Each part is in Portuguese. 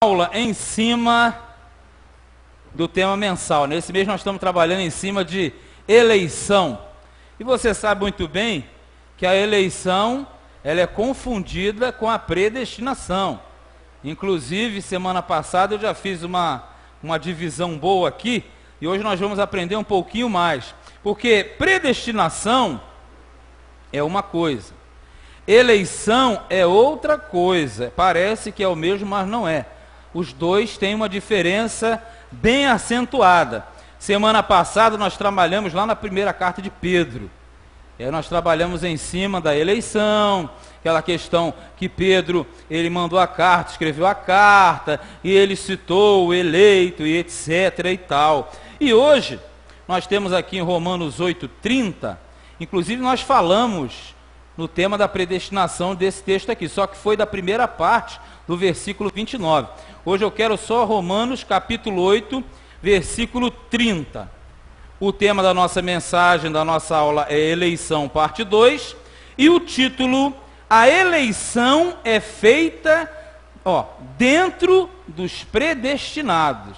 Aula em cima do tema mensal. Nesse mês nós estamos trabalhando em cima de eleição. E você sabe muito bem que a eleição ela é confundida com a predestinação. Inclusive, semana passada eu já fiz uma divisão boa aqui, e hoje nós vamos aprender um pouquinho mais. Porque predestinação é uma coisa, eleição é outra coisa. Parece que é o mesmo, mas não é. Os dois têm uma diferença bem acentuada. Semana passada nós trabalhamos lá na primeira carta de Pedro. E aí nós trabalhamos em cima da eleição, aquela questão que Pedro, ele mandou a carta, escreveu a carta, e ele citou o eleito, e etc. e tal. E hoje, nós temos aqui em Romanos 8:30, inclusive nós falamos no tema da predestinação desse texto aqui, só que foi da primeira parte do versículo 29. Hoje eu quero só Romanos capítulo 8, versículo 30. O tema da nossa mensagem, da nossa aula é eleição, parte 2, e o título, a eleição é feita, dentro dos predestinados.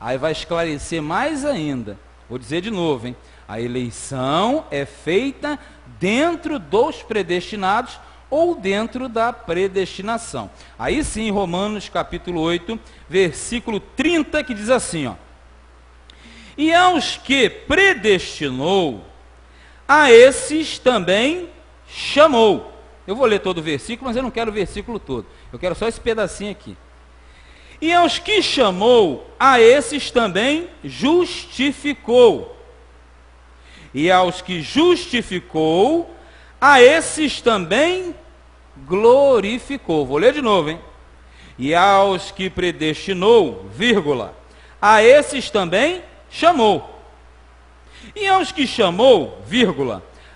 Aí vai esclarecer mais ainda. Vou dizer de novo, hein? A eleição é feita dentro dos predestinados ou dentro da predestinação. Aí sim, Romanos capítulo 8, versículo 30, que diz assim, e aos que predestinou, a esses também chamou. Eu vou ler todo o versículo, mas eu não quero o versículo todo. Eu quero só esse pedacinho aqui. E aos que chamou, a esses também justificou. E aos que justificou, a esses também glorificou. Vou ler de novo, hein? E aos que predestinou, a esses também chamou. E aos que chamou,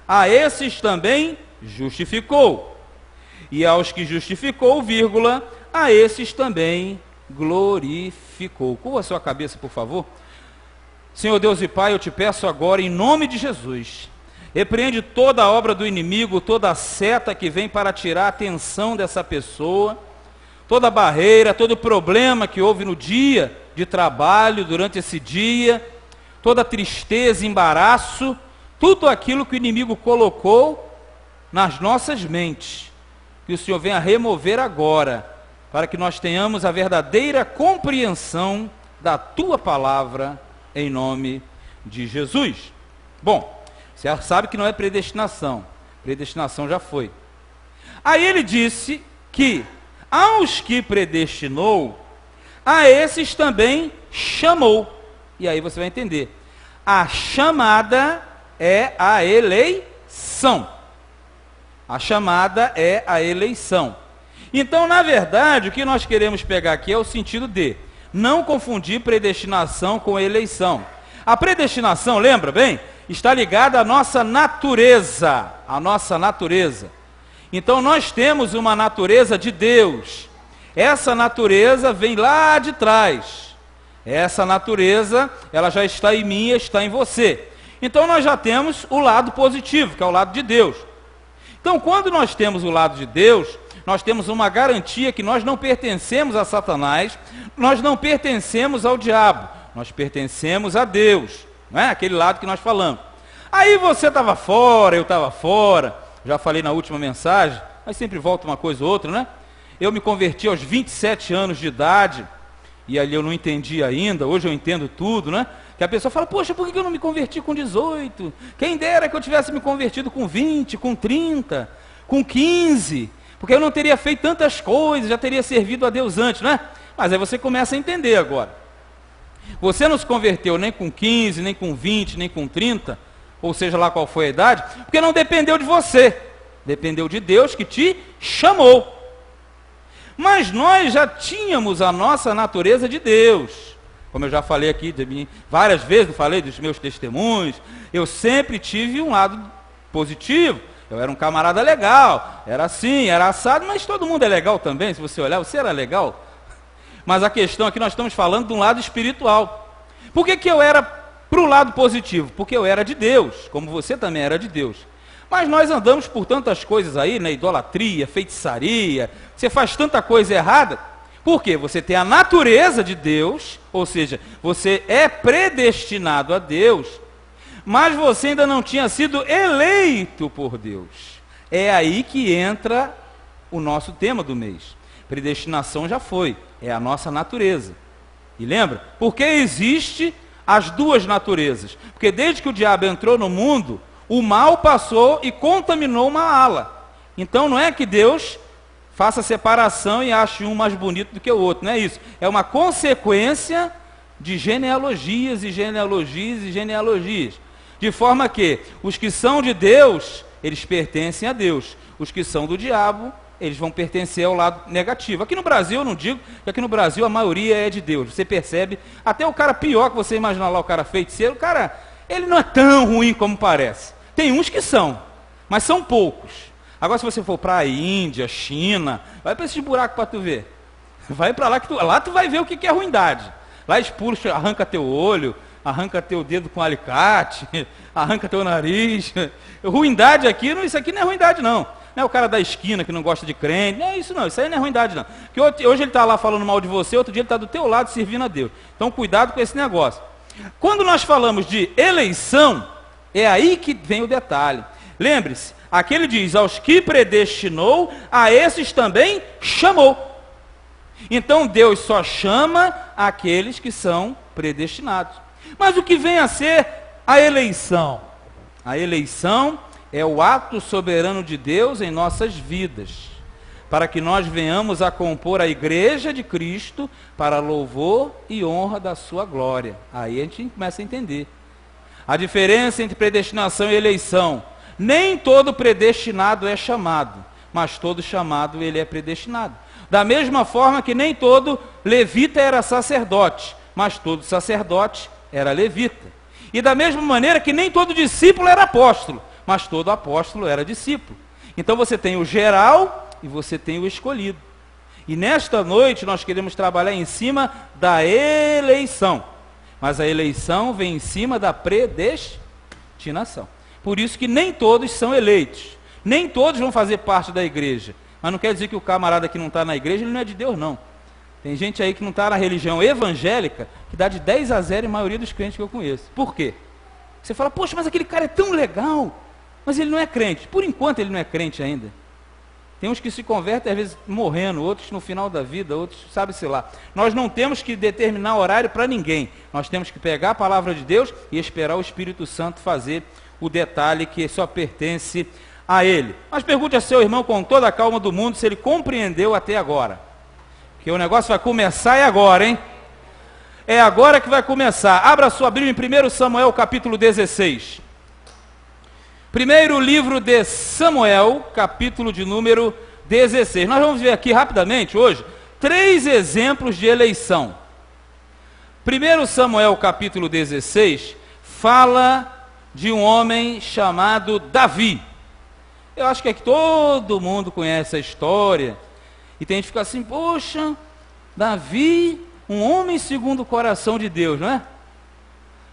a esses também justificou. E aos que justificou, a esses também glorificou. Curva a sua cabeça, por favor. Senhor Deus e Pai, eu te peço agora, em nome de Jesus, repreende toda a obra do inimigo, toda a seta que vem para tirar a atenção dessa pessoa, toda barreira, todo problema que houve no dia de trabalho, durante esse dia, toda tristeza, embaraço, tudo aquilo que o inimigo colocou nas nossas mentes, que o Senhor venha remover agora, para que nós tenhamos a verdadeira compreensão da Tua palavra, em nome de Jesus. Bom, você já sabe que não é predestinação, predestinação já foi. Aí ele disse que aos que predestinou, a esses também chamou. E aí você vai entender, a chamada é a eleição. A chamada é a eleição. Então, na verdade, o que nós queremos pegar aqui é o sentido de não confundir predestinação com eleição. A predestinação, lembra bem, está ligada à nossa natureza, Então nós temos uma natureza de Deus. Essa natureza vem lá de trás. Essa natureza, ela já está em mim, está em você. Então nós já temos o lado positivo, que é o lado de Deus. Então quando nós temos o lado de Deus, nós temos uma garantia que nós não pertencemos a Satanás, nós não pertencemos ao diabo, nós pertencemos a Deus, não é? Aquele lado que nós falamos. Aí você estava fora, eu estava fora, já falei na última mensagem, mas sempre volta uma coisa ou outra, né? Eu me converti aos 27 anos de idade, e ali eu não entendi ainda, hoje eu entendo tudo, né? Que a pessoa fala, poxa, por que eu não me converti com 18? Quem dera que eu tivesse me convertido com 20, com 30, com 15... porque eu não teria feito tantas coisas, já teria servido a Deus antes, né? Mas aí você começa a entender agora. Você não se converteu nem com 15, nem com 20, nem com 30, ou seja lá qual foi a idade, porque não dependeu de você, dependeu de Deus que te chamou. Mas nós já tínhamos a nossa natureza de Deus. Como eu já falei aqui várias vezes, eu falei dos meus testemunhos, eu sempre tive um lado positivo. Eu era um camarada legal, era assim, era assado, mas todo mundo é legal também, se você olhar, você era legal. Mas a questão aqui, nós estamos falando de um lado espiritual. Por que eu era para o lado positivo? Porque eu era de Deus, como você também era de Deus. Mas nós andamos por tantas coisas aí, né? Idolatria, feitiçaria, você faz tanta coisa errada, Por quê? Você tem a natureza de Deus, ou seja, você é predestinado a Deus, mas você ainda não tinha sido eleito por Deus. É aí que entra o nosso tema do mês. Predestinação já foi, é a nossa natureza. E lembra? Porque existe as duas naturezas. Porque desde que o diabo entrou no mundo, o mal passou e contaminou uma ala. Então não é que Deus faça separação e ache um mais bonito do que o outro, não é isso. É uma consequência de genealogias e genealogias e genealogias. De forma que os que são de Deus, eles pertencem a Deus. Os que são do diabo, eles vão pertencer ao lado negativo. Aqui no Brasil, eu não digo, que aqui no Brasil a maioria é de Deus. Você percebe, até o cara pior que você imaginar lá, o cara feiticeiro, o cara, ele não é tão ruim como parece. Tem uns que são, mas são poucos. Agora, se você for para a Índia, China, vai para esse buraco para tu ver. Vai para lá, lá tu vai ver o que é ruindade. Lá expulsa, arranca teu olho, arranca teu dedo com alicate, arranca teu nariz. Ruindade aqui, isso aqui não é ruindade não. Não é o cara da esquina que não gosta de crente, não é isso não, isso aí não é ruindade não. Porque hoje ele está lá falando mal de você, outro dia ele está do teu lado servindo a Deus. Então cuidado com esse negócio. Quando nós falamos de eleição, é aí que vem o detalhe. Lembre-se, aqui ele diz, aos que predestinou, a esses também chamou. Então Deus só chama aqueles que são predestinados. Mas o que vem a ser a eleição? A eleição é o ato soberano de Deus em nossas vidas, para que nós venhamos a compor a igreja de Cristo para louvor e honra da sua glória. Aí a gente começa a entender. A diferença entre predestinação e eleição. Nem todo predestinado é chamado, mas todo chamado ele é predestinado. Da mesma forma que nem todo levita era sacerdote, mas todo sacerdote era levita. E da mesma maneira que nem todo discípulo era apóstolo, mas todo apóstolo era discípulo. Então você tem o geral e você tem o escolhido. E nesta noite nós queremos trabalhar em cima da eleição. Mas a eleição vem em cima da predestinação. Por isso que nem todos são eleitos. Nem todos vão fazer parte da igreja. Mas não quer dizer que o camarada que não está na igreja, ele não é de Deus, não. Tem gente aí que não está na religião evangélica, que dá de 10-0 em maioria dos crentes que eu conheço. Por quê? Você fala, poxa, mas aquele cara é tão legal, mas ele não é crente. Por enquanto ele não é crente ainda. Tem uns que se convertem, às vezes, morrendo, outros no final da vida, outros, sabe-se lá. Nós não temos que determinar horário para ninguém. Nós temos que pegar a palavra de Deus e esperar o Espírito Santo fazer o detalhe que só pertence a ele. Mas pergunte a seu irmão com toda a calma do mundo se ele compreendeu até agora. Porque o negócio vai começar é agora, hein? É agora que vai começar. Abra sua Bíblia em 1 Samuel, capítulo 16. Primeiro livro de Samuel, capítulo de número 16. Nós vamos ver aqui rapidamente, hoje, 3 exemplos de eleição. 1 Samuel, capítulo 16, fala de um homem chamado Davi. Eu acho que é que todo mundo conhece a história. E tem gente que fica assim, poxa, Davi, um homem segundo o coração de Deus, não é?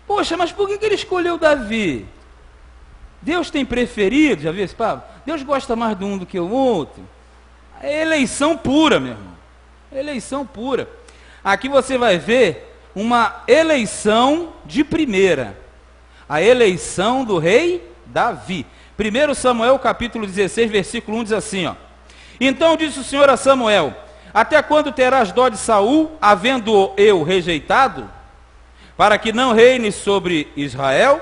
Poxa, mas por que ele escolheu Davi? Deus tem preferido, já viu esse papo? Deus gosta mais de um do que o outro. É eleição pura, meu irmão. Eleição pura. Aqui você vai ver uma eleição de primeira. A eleição do rei Davi. 1 Samuel capítulo 16, versículo 1 diz assim, ó. Então disse o Senhor a Samuel, até quando terás dó de Saul, havendo-o eu rejeitado, para que não reine sobre Israel?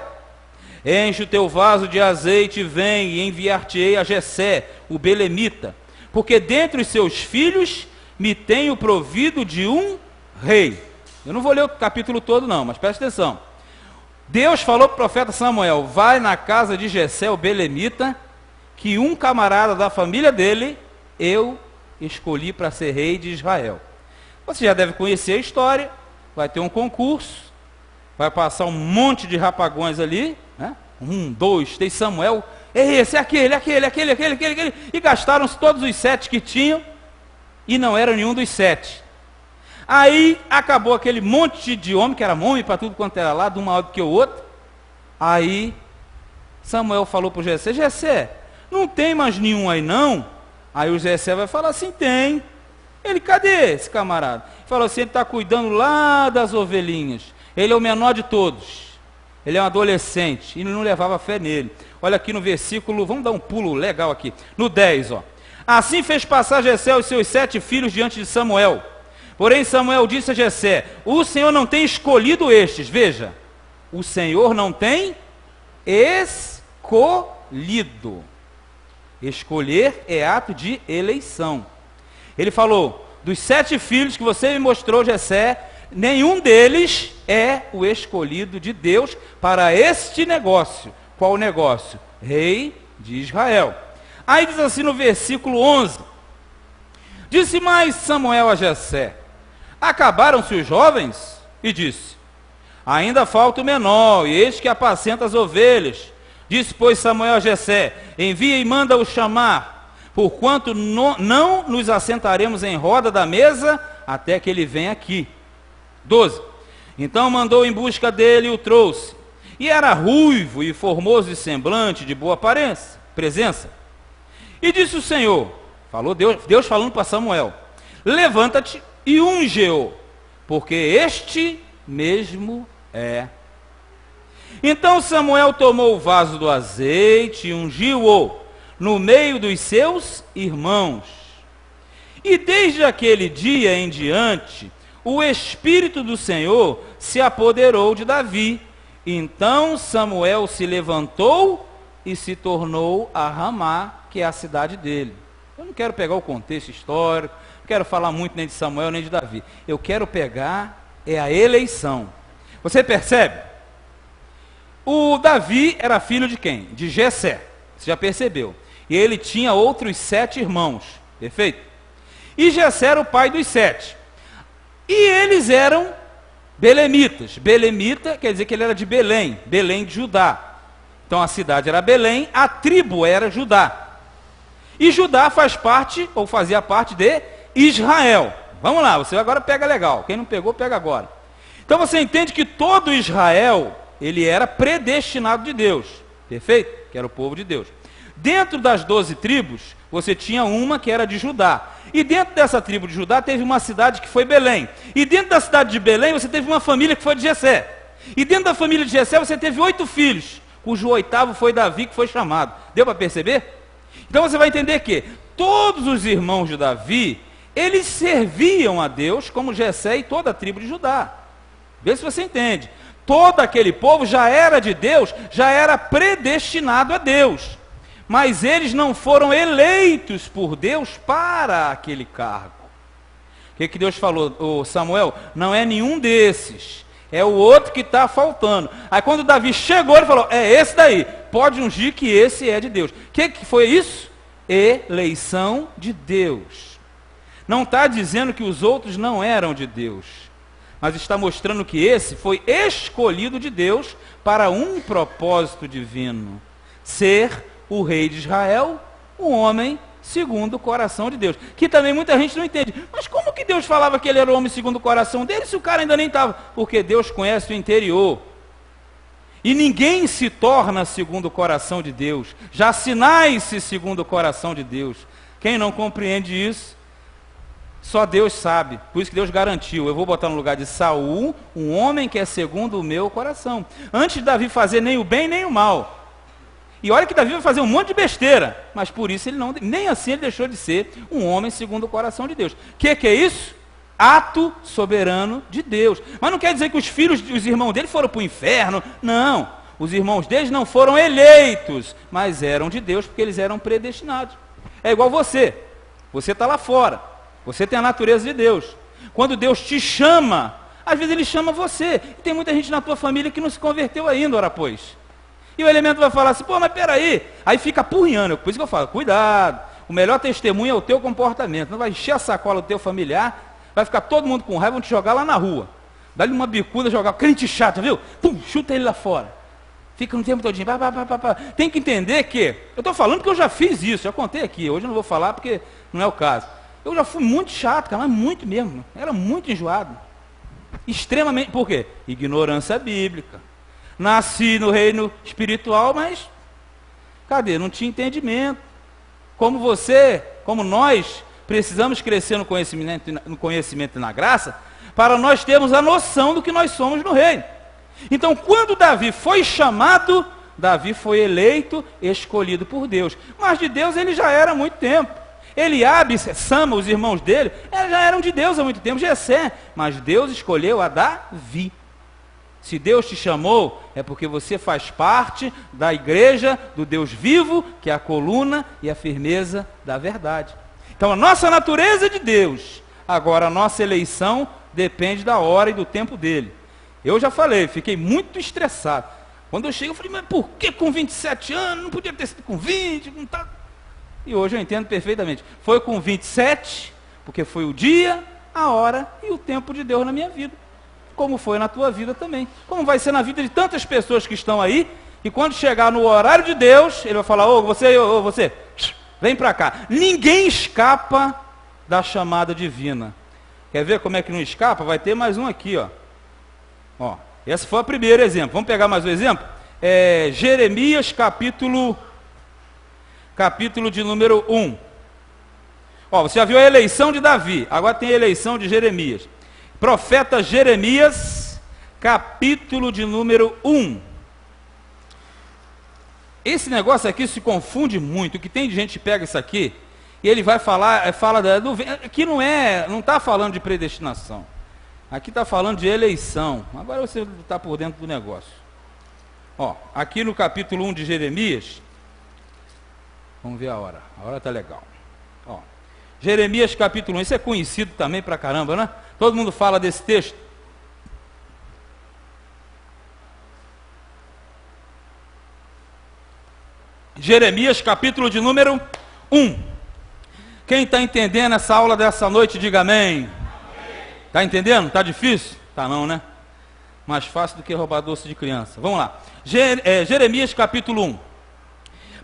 Enche o teu vaso de azeite, vem e enviar-te-ei a Jessé, o belemita, porque dentre os seus filhos me tenho provido de um rei. Eu não vou ler o capítulo todo não, mas presta atenção. Deus falou para o profeta Samuel, vai na casa de Jessé, o belemita, que um camarada da família dele, eu escolhi para ser rei de Israel. Você já deve conhecer a história, vai ter um concurso, vai passar um monte de rapagões ali, né? 1, 2, 3, Samuel, esse, aquele, e gastaram-se todos os 7 que tinham, e não era nenhum dos 7. Aí acabou aquele monte de homem, que era homem para tudo quanto era lá, de um maior do que o outro. Aí Samuel falou para o Jessé, Jessé, não tem mais nenhum aí não? Aí o Jessé vai falar assim, tem. Ele, cadê esse camarada? Falou assim, ele está cuidando lá das ovelhinhas. Ele é o menor de todos. Ele é um adolescente. E não levava fé nele. Olha aqui no versículo, vamos dar um pulo legal aqui. No 10, ó. Assim fez passar Jessé os seus 7 filhos diante de Samuel. Porém Samuel disse a Jessé, o Senhor não tem escolhido estes. Veja, o Senhor não tem escolhido. Escolher é ato de eleição. Ele falou, dos 7 filhos que você me mostrou, Jessé, nenhum deles é o escolhido de Deus para este negócio. Qual o negócio? Rei de Israel. Aí diz assim no versículo 11, disse mais Samuel a Jessé, acabaram-se os jovens? E disse, ainda falta o menor, e eis que apacenta as ovelhas. Disse, pois, Samuel a Jessé, envia e manda-o chamar, porquanto não nos assentaremos em roda da mesa, até que ele venha aqui. 12. Então mandou em busca dele e o trouxe. E era ruivo e formoso de semblante, de boa presença. E disse o Senhor, falou Deus falando para Samuel, levanta-te e unge-o, porque este mesmo é. Então Samuel tomou o vaso do azeite e ungiu-o no meio dos seus irmãos. E desde aquele dia em diante, o Espírito do Senhor se apoderou de Davi. Então Samuel se levantou e se tornou a Ramá, que é a cidade dele. Eu não quero pegar o contexto histórico, não quero falar muito nem de Samuel nem de Davi. Eu quero pegar a eleição. Você percebe? O Davi era filho de quem? De Jessé. Você já percebeu. E ele tinha outros 7 irmãos. Perfeito? E Jessé era o pai dos 7. E eles eram belemitas. Belemita quer dizer que ele era de Belém. Belém de Judá. Então a cidade era Belém, a tribo era Judá. E Judá faz parte, ou fazia parte de Israel. Vamos lá, você agora pega legal. Quem não pegou, pega agora. Então você entende que todo Israel, ele era predestinado de Deus. Perfeito? Que era o povo de Deus. Dentro das 12 tribos, você tinha uma que era de Judá. E dentro dessa tribo de Judá, teve uma cidade que foi Belém. E dentro da cidade de Belém, você teve uma família que foi de Jessé. E dentro da família de Jessé, você teve 8 filhos, cujo 8º foi Davi, que foi chamado. Deu para perceber? Então você vai entender que todos os irmãos de Davi, eles serviam a Deus, como Jessé e toda a tribo de Judá. Vê se você entende. Todo aquele povo já era de Deus, já era predestinado a Deus. Mas eles não foram eleitos por Deus para aquele cargo. O que Deus falou? Samuel, não é nenhum desses. É o outro que está faltando. Aí quando Davi chegou, ele falou, é esse daí. Pode ungir que esse é de Deus. O que foi isso? Eleição de Deus. Não está dizendo que os outros não eram de Deus. Mas está mostrando que esse foi escolhido de Deus para um propósito divino. Ser o rei de Israel, um homem segundo o coração de Deus. Que também muita gente não entende. Mas como que Deus falava que ele era o homem segundo o coração dele, se o cara ainda nem estava? Porque Deus conhece o interior. E ninguém se torna segundo o coração de Deus. Já se nasce segundo o coração de Deus. Quem não compreende isso, só Deus sabe. Por isso que Deus garantiu. Eu vou botar no lugar de Saul, um homem que é segundo o meu coração. Antes de Davi fazer nem o bem nem o mal. E olha que Davi vai fazer um monte de besteira, mas por isso ele não, nem assim ele deixou de ser um homem segundo o coração de Deus. O que é isso? Ato soberano de Deus. Mas não quer dizer que os filhos, os irmãos dele foram para o inferno. Não, os irmãos deles não foram eleitos, mas eram de Deus porque eles eram predestinados. É igual você está lá fora, você tem a natureza de Deus. Quando Deus te chama, às vezes ele chama você. E tem muita gente na tua família que não se converteu ainda, ora pois. E o elemento vai falar assim, pô, mas peraí. Aí fica apurrinhando. Por isso que eu falo, cuidado. O melhor testemunho é o teu comportamento. Não vai encher a sacola do teu familiar, vai ficar todo mundo com raiva, vão te jogar lá na rua. Dá-lhe uma bicuda, jogar, crente chato, viu? Pum, chuta ele lá fora. Fica no tempo todinho. Tem que entender que, eu estou falando que eu já fiz isso, já contei aqui. Hoje eu não vou falar porque não é o caso. Eu já fui muito chato, cara, mas muito mesmo. Era muito enjoado. Extremamente, por quê? Ignorância bíblica. Nasci no reino espiritual, mas cadê? Não tinha entendimento. Como você, como nós, precisamos crescer no conhecimento e na graça, para nós termos a noção do que nós somos no reino. Então, quando Davi foi chamado, Davi foi eleito, escolhido por Deus. Mas de Deus ele já era há muito tempo. Eliabe, Sama, os irmãos dele, já eram de Deus há muito tempo, Jessé. Mas Deus escolheu a Davi. Se Deus te chamou, é porque você faz parte da igreja do Deus vivo, que é a coluna e a firmeza da verdade. Então a nossa natureza é de Deus. Agora a nossa eleição depende da hora e do tempo dele. Eu já falei, fiquei muito estressado. Quando eu cheguei, eu falei, mas por que com 27 anos? Não podia ter sido com 20, não tá... E hoje eu entendo perfeitamente. Foi com 27, porque foi o dia, a hora e o tempo de Deus na minha vida. Como foi na tua vida também. Como vai ser na vida de tantas pessoas que estão aí, e quando chegar no horário de Deus, ele vai falar, ô você, vem para cá. Ninguém escapa da chamada divina. Quer ver como é que não escapa? Vai ter mais um aqui, ó. Ó, esse foi o primeiro exemplo. Vamos pegar mais um exemplo? Jeremias capítulo de número 1. Ó, você já viu a eleição de Davi, agora tem a eleição de Jeremias. Profeta Jeremias, capítulo de número 1. Esse negócio aqui se confunde muito, que tem gente que pega isso aqui, e ele vai falar, aqui não está falando de predestinação, aqui está falando de eleição. Agora você está por dentro do negócio. Ó, aqui no capítulo 1 de Jeremias, vamos ver a hora está legal. Ó, Jeremias capítulo 1, isso é conhecido também pra caramba, né? Todo mundo fala desse texto. Jeremias capítulo de número 1. Quem está entendendo essa aula dessa noite, diga amém. Está entendendo? Está difícil? Tá não, né? Mais fácil do que roubar doce de criança. Vamos lá. Jeremias capítulo 1.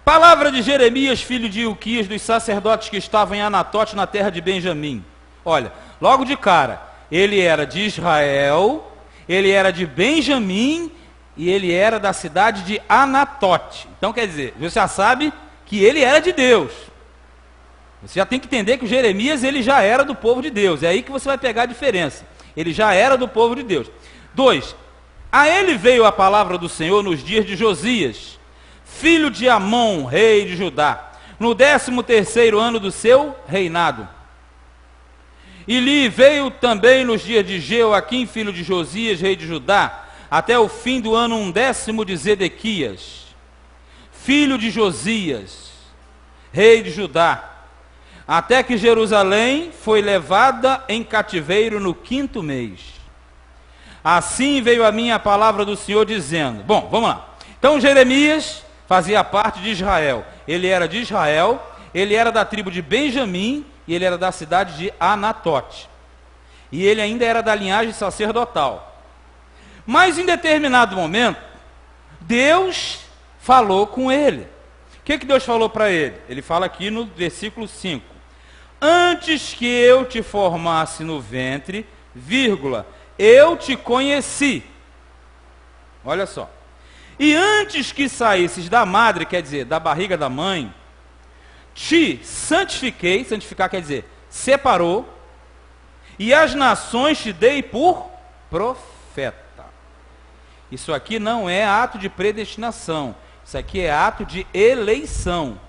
Palavra de Jeremias, filho de Ilquias, dos sacerdotes que estavam em Anatote, na terra de Benjamim. Olha, logo de cara, ele era de Israel, ele era de Benjamim, e ele era da cidade de Anatote. Então quer dizer, você já sabe que ele era de Deus. Você já tem que entender que o Jeremias, ele já era do povo de Deus. É aí que você vai pegar a diferença. Ele já era do povo de Deus. 2. A ele veio a palavra do Senhor nos dias de Josias, filho de Amon, rei de Judá, no 13º ano do seu reinado. E lhe veio também nos dias de Jeoaquim, filho de Josias, rei de Judá, até o fim do ano 10º de Zedequias, filho de Josias, rei de Judá, até que Jerusalém foi levada em cativeiro no 5º mês. Assim veio a mim a palavra do Senhor dizendo... Bom, vamos lá. Então Jeremias fazia parte de Israel. Ele era de Israel, ele era da tribo de Benjamim, e ele era da cidade de Anatote. E ele ainda era da linhagem sacerdotal. Mas em determinado momento, Deus falou com ele. O que Deus falou para ele? Ele fala aqui no versículo 5. Antes que eu te formasse no ventre, vírgula, eu te conheci. Olha só. E antes que saísses da madre, quer dizer, da barriga da mãe, te santifiquei, santificar quer dizer, separou, e as nações te dei por profeta. Isso aqui não é ato de predestinação, isso aqui é ato de eleição,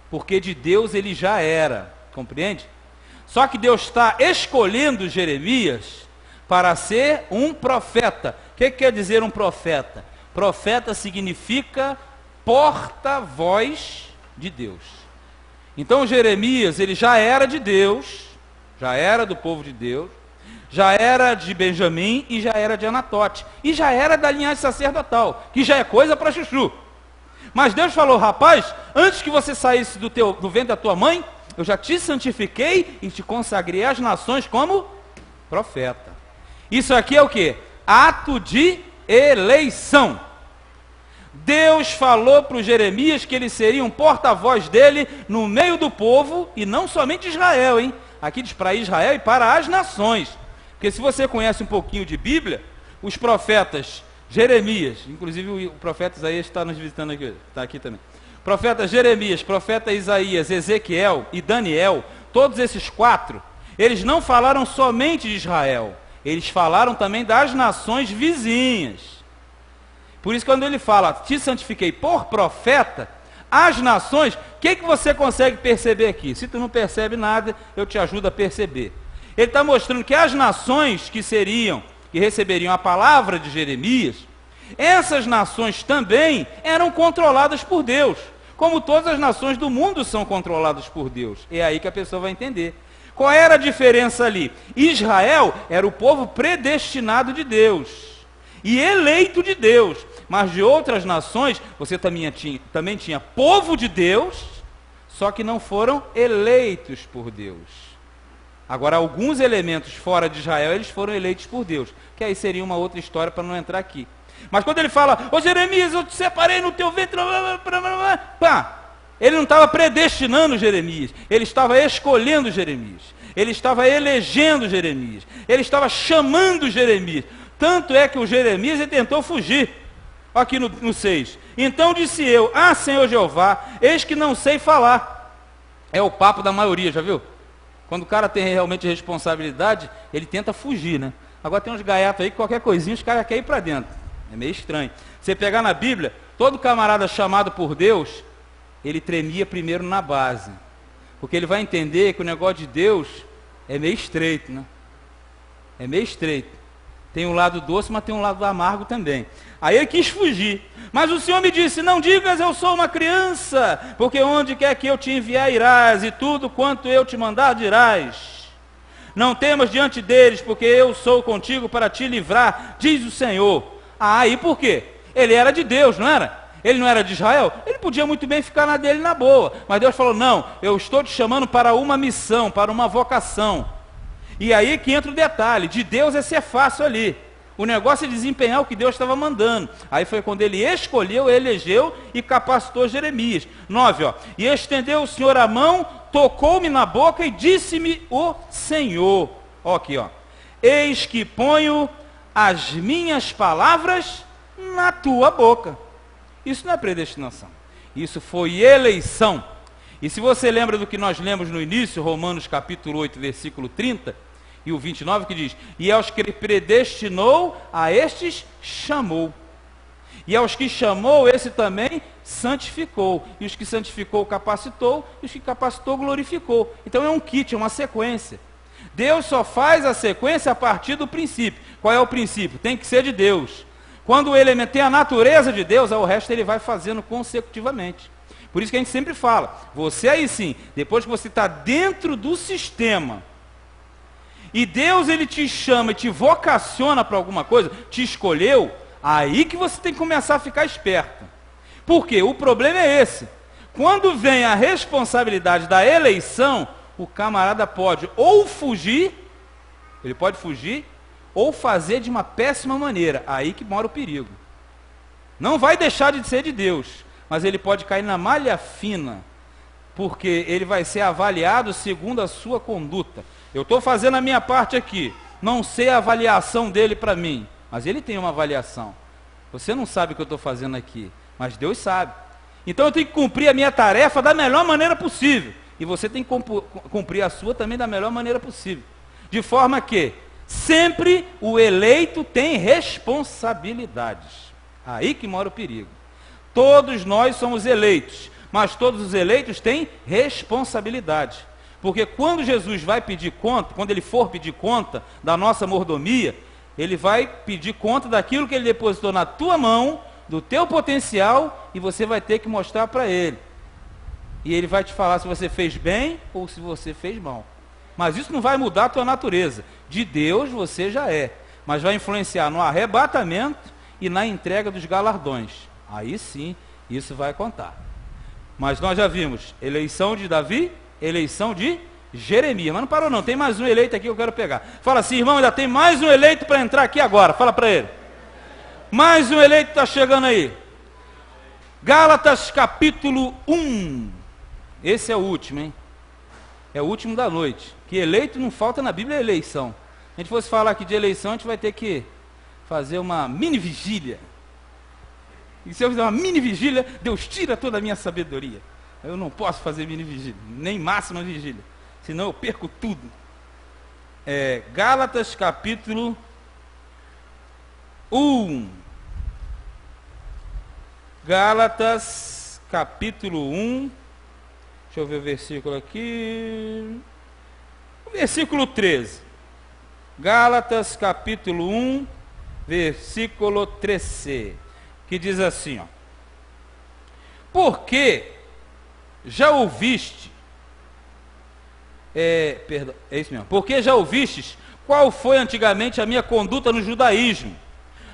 porque de Deus ele já era, compreende? Só que Deus está escolhendo Jeremias para ser um profeta. O que quer dizer um profeta? Profeta significa porta-voz de Deus. Então Jeremias, ele já era de Deus, já era do povo de Deus, já era de Benjamim e já era de Anatote, e já era da linhagem sacerdotal, que já é coisa para chuchu. Mas Deus falou, rapaz, antes que você saísse do ventre da tua mãe, eu já te santifiquei e te consagrei às nações como profeta. Isso aqui é o quê? Ato de eleição. Deus falou para o Jeremias que ele seria um porta-voz dele no meio do povo, e não somente Israel, hein? Aqui diz para Israel e para as nações. Porque se você conhece um pouquinho de Bíblia, os profetas Jeremias, inclusive o profeta Isaías está nos visitando aqui, está aqui também. Profeta Jeremias, profeta Isaías, Ezequiel e Daniel, todos esses 4, eles não falaram somente de Israel, eles falaram também das nações vizinhas. Por isso, quando ele fala, te santifiquei por profeta, as nações, o que você consegue perceber aqui? Se tu não percebe nada, eu te ajudo a perceber. Ele está mostrando que as nações que receberiam a palavra de Jeremias, essas nações também eram controladas por Deus, como todas as nações do mundo são controladas por Deus. É aí que a pessoa vai entender. Qual era a diferença ali? Israel era o povo predestinado de Deus e eleito de Deus, mas de outras nações você também tinha povo de Deus, só que não foram eleitos por Deus. Agora, alguns elementos fora de Israel, eles foram eleitos por Deus, que aí seria uma outra história para não entrar aqui. Mas quando ele fala, ô Jeremias, eu te separei no teu ventre, pá, ele não estava predestinando Jeremias, ele estava escolhendo Jeremias, ele estava elegendo Jeremias, ele estava chamando Jeremias. Tanto é que o Jeremias ele tentou fugir. Aqui no 6. Então disse eu, Senhor Jeová, eis que não sei falar. É o papo da maioria, já viu? Quando o cara tem realmente responsabilidade, ele tenta fugir, né? Agora tem uns gaiatos aí que qualquer coisinha os caras querem ir para dentro. É meio estranho. Você pegar na Bíblia, todo camarada chamado por Deus, ele tremia primeiro na base. Porque ele vai entender que o negócio de Deus é meio estreito, né? É meio estreito. Tem um lado doce, mas tem um lado amargo também. Aí ele quis fugir. Mas o Senhor me disse, não digas eu sou uma criança, porque onde quer que eu te enviar irás, e tudo quanto eu te mandar dirás. Não temas diante deles, porque eu sou contigo para te livrar, diz o Senhor. E por quê? Ele era de Deus, não era? Ele não era de Israel? Ele podia muito bem ficar na dele na boa. Mas Deus falou, não, eu estou te chamando para uma missão, para uma vocação. E aí que entra o detalhe, de Deus é ser fácil ali. O negócio é desempenhar o que Deus estava mandando. Aí foi quando ele escolheu, elegeu e capacitou Jeremias. 9, e estendeu o Senhor a mão, tocou-me na boca e disse-me o Senhor. Aqui, eis que ponho as minhas palavras na tua boca. Isso não é predestinação. Isso foi eleição. E se você lembra do que nós lemos no início, Romanos capítulo 8, versículo 30, e o 29, que diz, e aos que ele predestinou, a estes chamou. E aos que chamou, esse também santificou. E os que santificou, capacitou. E os que capacitou, glorificou. Então é um kit, é uma sequência. Deus só faz a sequência a partir do princípio. Qual é o princípio? Tem que ser de Deus. Quando o elemento tem a natureza de Deus, o resto ele vai fazendo consecutivamente. Por isso que a gente sempre fala, você aí sim, depois que você está dentro do sistema, e Deus ele te chama e te vocaciona para alguma coisa, te escolheu, aí que você tem que começar a ficar esperto. Por quê? O problema é esse. Quando vem a responsabilidade da eleição, o camarada pode ou fugir, ele pode fugir, ou fazer de uma péssima maneira. Aí que mora o perigo. Não vai deixar de ser de Deus, mas ele pode cair na malha fina, porque ele vai ser avaliado segundo a sua conduta. Eu estou fazendo a minha parte aqui, não sei a avaliação dele para mim, mas ele tem uma avaliação. Você não sabe o que eu estou fazendo aqui, mas Deus sabe. Então eu tenho que cumprir a minha tarefa da melhor maneira possível, e você tem que cumprir a sua também da melhor maneira possível. De forma que sempre o eleito tem responsabilidades. Aí que mora o perigo. Todos nós somos eleitos, mas todos os eleitos têm responsabilidade. Porque quando Jesus vai pedir conta, quando ele for pedir conta da nossa mordomia, ele vai pedir conta daquilo que ele depositou na tua mão, do teu potencial, e você vai ter que mostrar para ele. E ele vai te falar se você fez bem ou se você fez mal. Mas isso não vai mudar a tua natureza. De Deus você já é, mas vai influenciar no arrebatamento e na entrega dos galardões. Aí sim, isso vai contar. Mas nós já vimos eleição de Davi, eleição de Jeremias. Mas não parou não, tem mais um eleito aqui que eu quero pegar. Fala assim, irmão, ainda tem mais um eleito para entrar aqui agora. Fala para ele. Mais um eleito está chegando aí. Gálatas capítulo 1. Esse é o último, hein? É o último da noite. Que eleito não falta na Bíblia, é eleição. Se a gente fosse falar aqui de eleição, a gente vai ter que fazer uma mini vigília. E se eu fizer uma mini vigília, Deus tira toda a minha sabedoria. Eu não posso fazer mini vigília, nem máxima vigília. senão eu perco tudo. Gálatas capítulo 1. Gálatas capítulo 1. Deixa eu ver o versículo aqui. O versículo 13. Gálatas capítulo 1, versículo 13. Que diz assim, ó. Porque já ouviste, é isso mesmo, porque já ouvistes qual foi antigamente a minha conduta no judaísmo,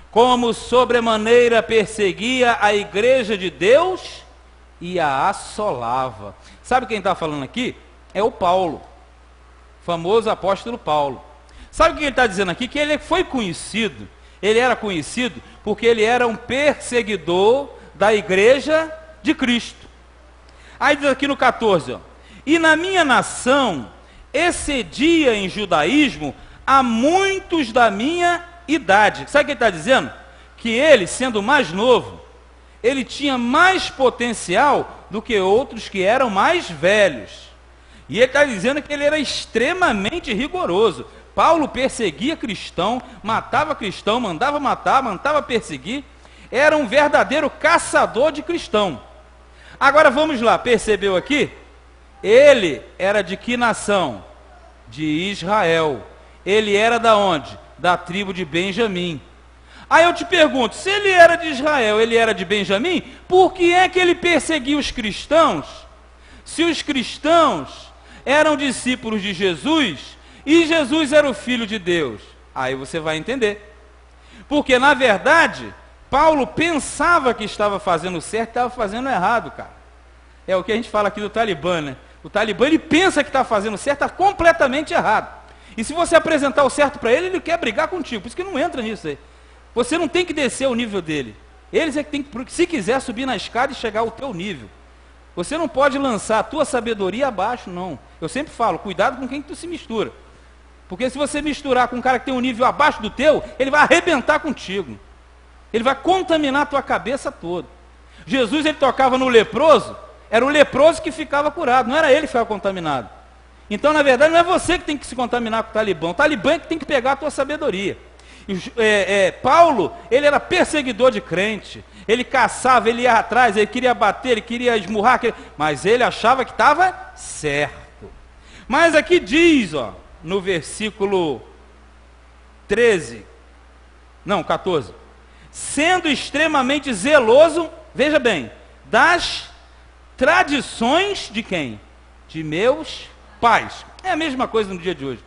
como sobremaneira perseguia a igreja de Deus e a assolava. Sabe quem está falando aqui? É o Paulo, famoso apóstolo Paulo. Sabe o que ele está dizendo aqui? Que ele foi conhecido, ele era conhecido porque ele era um perseguidor da igreja de Cristo. Aí diz aqui no 14, ó, e na minha nação excedia em judaísmo a muitos da minha idade. Sabe o que ele está dizendo? Que ele, sendo mais novo, ele tinha mais potencial do que outros que eram mais velhos. E ele está dizendo que ele era extremamente rigoroso. Paulo perseguia cristão, matava cristão, mandava matar, mandava perseguir. Era um verdadeiro caçador de cristão. Agora vamos lá, percebeu aqui? Ele era de que nação? De Israel. Ele era da onde? Da tribo de Benjamim. Aí eu te pergunto, se ele era de Israel, ele era de Benjamim, por que é que ele perseguia os cristãos? Se os cristãos eram discípulos de Jesus, e Jesus era o Filho de Deus, aí você vai entender. Porque na verdade, Paulo pensava que estava fazendo certo, estava fazendo errado, cara. É o que a gente fala aqui do Talibã, né? O Talibã, ele pensa que está fazendo certo, está completamente errado. E se você apresentar o certo para ele, ele quer brigar contigo. Por isso que não entra nisso aí. Você não tem que descer o nível dele. Eles é que tem que, se quiser, subir na escada e chegar ao teu nível. Você não pode lançar a tua sabedoria abaixo, não. Eu sempre falo, cuidado com quem tu se mistura. Porque se você misturar com um cara que tem um nível abaixo do teu, ele vai arrebentar contigo. Ele vai contaminar a tua cabeça toda. Jesus, ele tocava no leproso, era o leproso que ficava curado, não era ele que ficava contaminado. Então, na verdade, não é você que tem que se contaminar com o Talibã é que tem que pegar a tua sabedoria. Paulo, ele era perseguidor de crente, ele caçava, ele ia atrás, ele queria bater, ele queria esmurrar, mas ele achava que estava certo. Mas aqui diz, ó, no versículo 14, sendo extremamente zeloso, veja bem, das tradições de quem? De meus pais. É a mesma coisa no dia de hoje.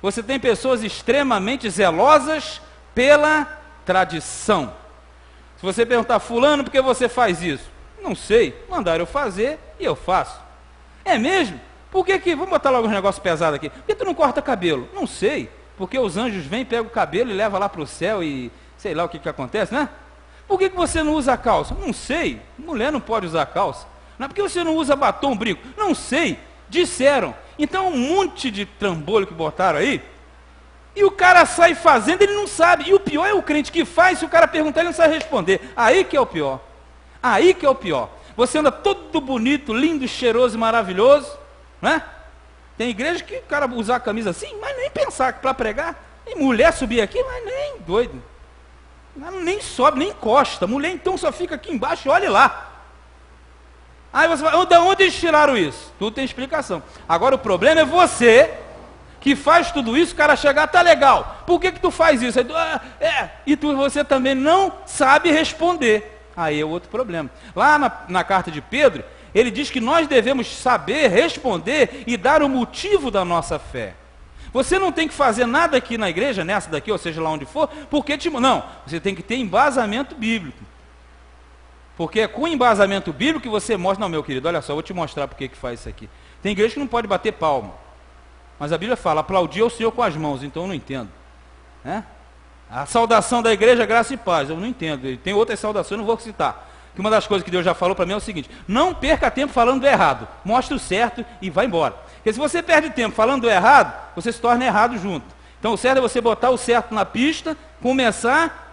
Você tem pessoas extremamente zelosas pela tradição. Se você perguntar, fulano, por que você faz isso? Não sei, mandaram eu fazer e eu faço. É mesmo? Por que vamos botar logo um negócio pesado aqui. Por que tu não corta cabelo? Não sei, porque os anjos vêm, pegam o cabelo e levam lá para o céu e sei lá o que acontece, né? Por que você não usa calça? Não sei, mulher não pode usar calça. Não é porque você não usa batom, brinco? Não sei, disseram. Então um monte de trambolho que botaram aí, e o cara sai fazendo, ele não sabe. E o pior é o crente que faz, se o cara perguntar, ele não sabe responder. Aí que é o pior. Aí que é o pior. Você anda todo bonito, lindo, cheiroso e maravilhoso, né? Tem igreja que o cara usar a camisa assim, mas nem pensar que para pregar. E mulher subir aqui, mas nem doido. Nem sobe, nem encosta. Mulher então só fica aqui embaixo e olha lá. Aí você vai, de onde eles tiraram isso? Tudo tem explicação. Agora o problema é você que faz tudo isso, o cara chegar, tá legal. Por que tu faz isso? Aí, e você também não sabe responder. Aí é outro problema. Lá na carta de Pedro, ele diz que nós devemos saber responder e dar o motivo da nossa fé. Você não tem que fazer nada aqui na igreja, nessa daqui, ou seja lá onde for, porque não, você tem que ter embasamento bíblico. Porque é com embasamento bíblico que você mostra, não, meu querido, olha só, eu vou te mostrar por que faz isso aqui. Tem igreja que não pode bater palma, mas a Bíblia fala, aplaudir ao Senhor com as mãos, então eu não entendo. Né? A saudação da igreja é graça e paz, eu não entendo. Tem outras saudações, eu não vou citar. Que uma das coisas que Deus já falou para mim é o seguinte, não perca tempo falando do errado, mostre o certo e vai embora. Porque se você perde tempo falando do errado, você se torna errado junto. Então o certo é você botar o certo na pista, começar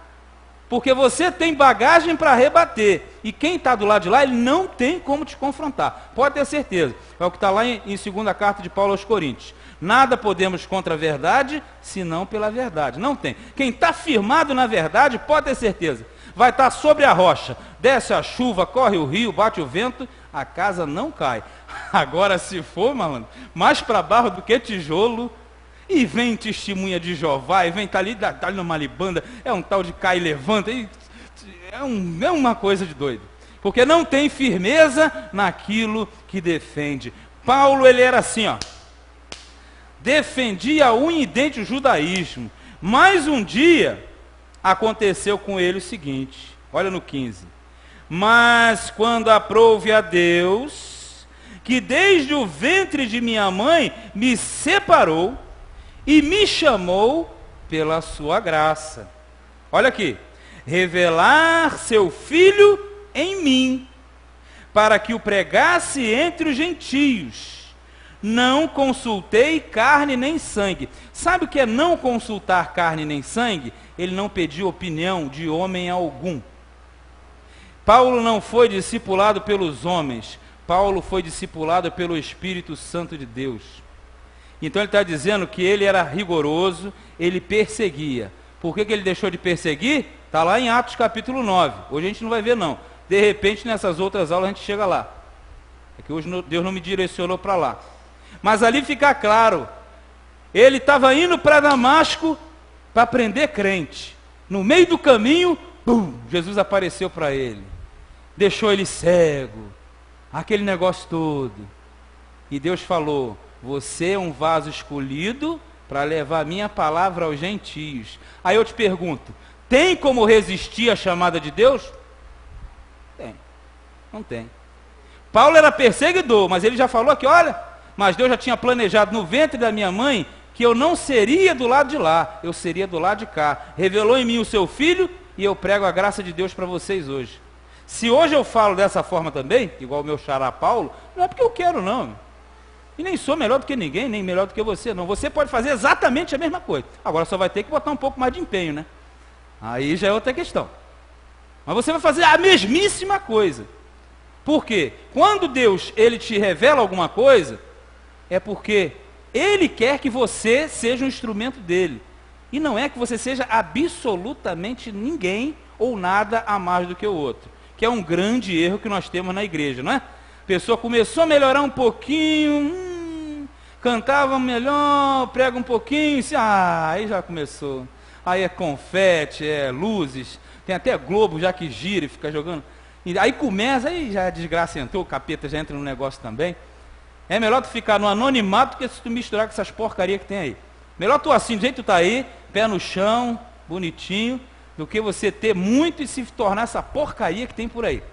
porque você tem bagagem para rebater, e quem está do lado de lá, ele não tem como te confrontar, pode ter certeza. É o que está lá em segunda carta de Paulo aos Coríntios. Nada podemos contra a verdade, senão pela verdade. Não tem. Quem está firmado na verdade, pode ter certeza, vai estar sobre a rocha. Desce a chuva, corre o rio, bate o vento, a casa não cai. Agora, se for, malandro, mais para barro do que tijolo, e vem testemunha de Jeová, e vem tá ali numa libanda, é um tal de cai e levanta, é uma coisa de doido. Porque não tem firmeza naquilo que defende. Paulo, ele era assim, ó. Defendia a unha e dente o judaísmo. Mas um dia, aconteceu com ele o seguinte, olha no 15. Mas quando aprouve a Deus, que desde o ventre de minha mãe me separou e me chamou pela sua graça. Olha aqui, revelar seu Filho em mim, para que o pregasse entre os gentios. Não consultei carne nem sangue. Sabe o que é não consultar carne nem sangue? Ele não pediu opinião de homem algum. Paulo não foi discipulado pelos homens, Paulo foi discipulado pelo Espírito Santo de Deus. Então ele está dizendo que ele era rigoroso, ele perseguia. Por que ele deixou de perseguir? Está lá em Atos capítulo 9. Hoje a gente não vai ver não. De repente nessas outras aulas a gente chega lá. É que hoje Deus não me direcionou para lá. Mas ali fica claro, ele estava indo para Damasco para prender crente. No meio do caminho, Jesus apareceu para ele. Deixou ele cego, aquele negócio todo. E Deus falou, você é um vaso escolhido para levar a minha palavra aos gentios. Aí eu te pergunto, tem como resistir à chamada de Deus? Tem, não tem. Paulo era perseguidor, mas ele já falou que, olha, mas Deus já tinha planejado no ventre da minha mãe que eu não seria do lado de lá, eu seria do lado de cá. Revelou em mim o seu Filho e eu prego a graça de Deus para vocês hoje. Se hoje eu falo dessa forma também, igual o meu xará Paulo, não é porque eu quero não. E nem sou melhor do que ninguém, nem melhor do que você não. Você pode fazer exatamente a mesma coisa. Agora só vai ter que botar um pouco mais de empenho, né? Aí já é outra questão. Mas você vai fazer a mesmíssima coisa. Por quê? Quando Deus, ele te revela alguma coisa, é porque ele quer que você seja um instrumento dele. E não é que você seja absolutamente ninguém ou nada a mais do que o outro. Que é um grande erro que nós temos na igreja, não é? A pessoa começou a melhorar um pouquinho, cantava melhor, prega um pouquinho, aí já começou. Aí é confete, é luzes, tem até globo já que gira e fica jogando. E aí começa, aí já a desgraça entrou, o capeta já entra no negócio também. É melhor tu ficar no anonimato do que se tu misturar com essas porcarias que tem aí. Melhor tu assim, do jeito que tu tá aí, pé no chão, bonitinho, do que você ter muito e se tornar essa porcaria que tem por aí.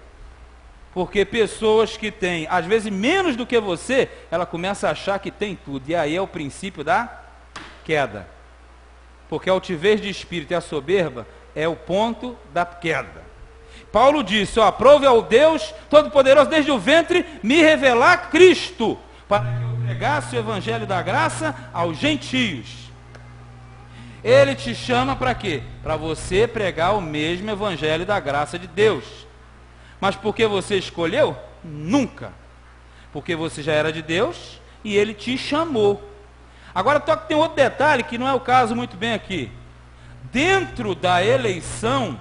Porque pessoas que têm, às vezes, menos do que você, ela começa a achar que tem tudo. E aí é o princípio da queda. Porque a altivez de espírito e a soberba é o ponto da queda. Paulo disse, ó, aprove ao Deus Todo-Poderoso desde o ventre me revelar Cristo, para que eu pregasse o evangelho da graça aos gentios. Ele te chama para quê? Para você pregar o mesmo evangelho da graça de Deus. Mas por que você escolheu? Nunca. Porque você já era de Deus e ele te chamou. Agora tem outro detalhe que não é o caso muito bem aqui. Dentro da eleição,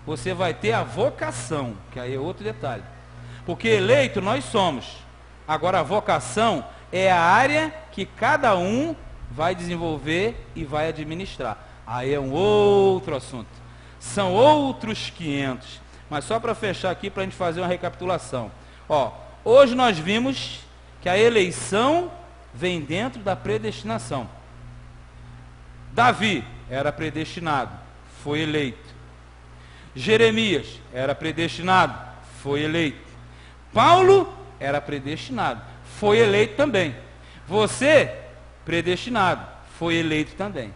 você vai ter a vocação, que aí é outro detalhe. Porque eleito nós somos. Agora a vocação é a área que cada um vai desenvolver e vai administrar. Aí é um outro assunto. São outros 500. Mas só para fechar aqui, para a gente fazer uma recapitulação. Ó, hoje nós vimos que a eleição vem dentro da predestinação. Davi era predestinado, foi eleito. Jeremias era predestinado, foi eleito. Paulo era predestinado, foi eleito também. Você, predestinado, foi eleito também.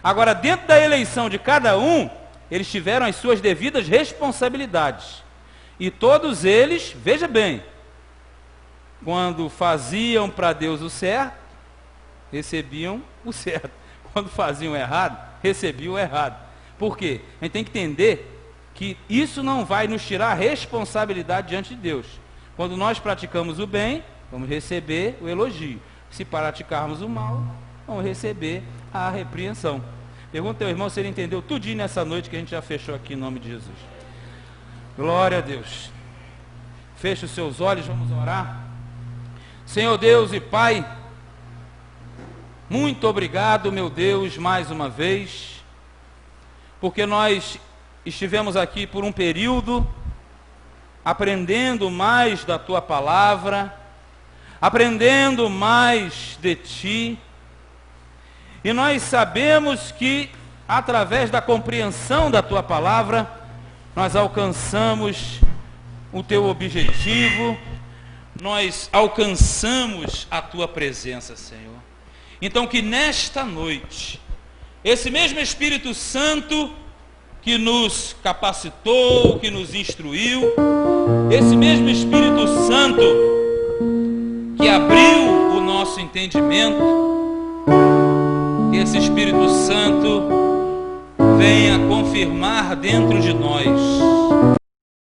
Agora, dentro da eleição de cada um, eles tiveram as suas devidas responsabilidades. E todos eles, veja bem, quando faziam para Deus o certo, recebiam o certo. Quando faziam o errado, recebiam o errado. Por quê? A gente tem que entender que isso não vai nos tirar a responsabilidade diante de Deus. Quando nós praticamos o bem, vamos receber o elogio. Se praticarmos o mal, vamos receber a repreensão. Pergunta ao teu irmão se ele entendeu tudinho nessa noite que a gente já fechou aqui em nome de Jesus. Glória a Deus. Feche os seus olhos, vamos orar. Senhor Deus e Pai, muito obrigado, meu Deus, mais uma vez, porque nós estivemos aqui por um período, aprendendo mais da Tua Palavra, aprendendo mais de Ti, e nós sabemos que, através da compreensão da Tua Palavra, nós alcançamos o Teu objetivo, nós alcançamos a Tua presença, Senhor. Então que nesta noite, esse mesmo Espírito Santo que nos capacitou, que nos instruiu, esse mesmo Espírito Santo que abriu o nosso entendimento, que esse Espírito Santo venha confirmar dentro de nós